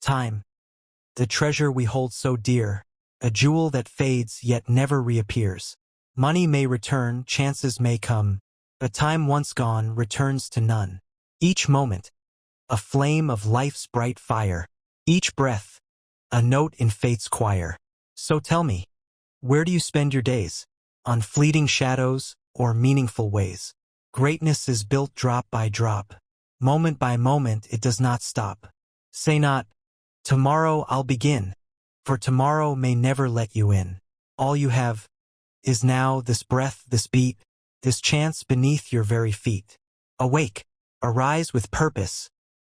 Time, the treasure we hold so dear, a jewel that fades yet never reappears. Money may return, chances may come, but time once gone returns to none. Each moment, a flame of life's bright fire. Each breath, a note in fate's choir. So tell me, where do you spend your days? On fleeting shadows or meaningful ways? Greatness is built drop by drop. Moment by moment, it does not stop. Say not, tomorrow I'll begin, for tomorrow may never let you in. All you have is now, this breath, this beat, this chance beneath your very feet. Awake, arise with purpose.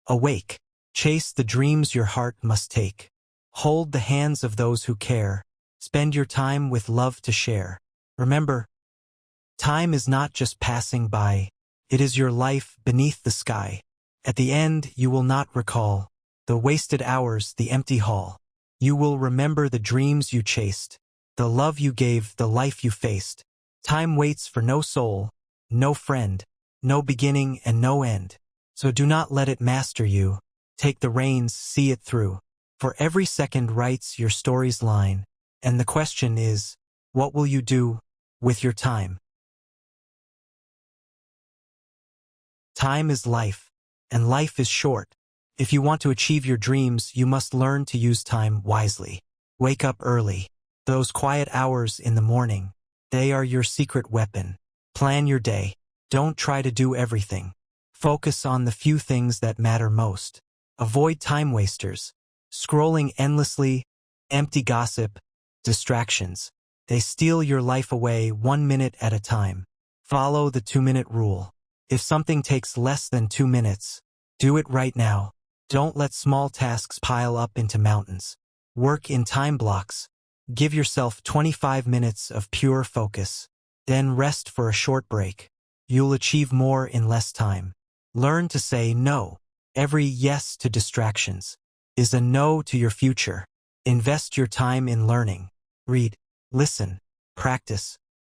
Awake, chase the dreams your heart must take. Hold the hands of those who care. Spend your time with love to share. Remember, time is not just passing by. It is your life beneath the sky. At the end, you will not recall the wasted hours, the empty hall. You will remember the dreams you chased, the love you gave, the life you faced. Time waits for no soul, no friend, no beginning and no end. So do not let it master you. Take the reins, see it through. For every second writes your story's line. And the question is, what will you do with your time? Time is life, and life is short. If you want to achieve your dreams, you must learn to use time wisely. Wake up early. Those quiet hours in the morning, they are your secret weapon. Plan your day. Don't try to do everything. Focus on the few things that matter most. Avoid time wasters, scrolling endlessly, empty gossip, distractions. They steal your life away 1 minute at a time. Follow the 2-minute rule. If something takes less than 2 minutes, do it right now. Don't let small tasks pile up into mountains. Work in time blocks. Give yourself 25 minutes of pure focus. Then rest for a short break. You'll achieve more in less time. Learn to say no. Every yes to distractions is a no to your future. Invest your time in learning. Read, listen, practice,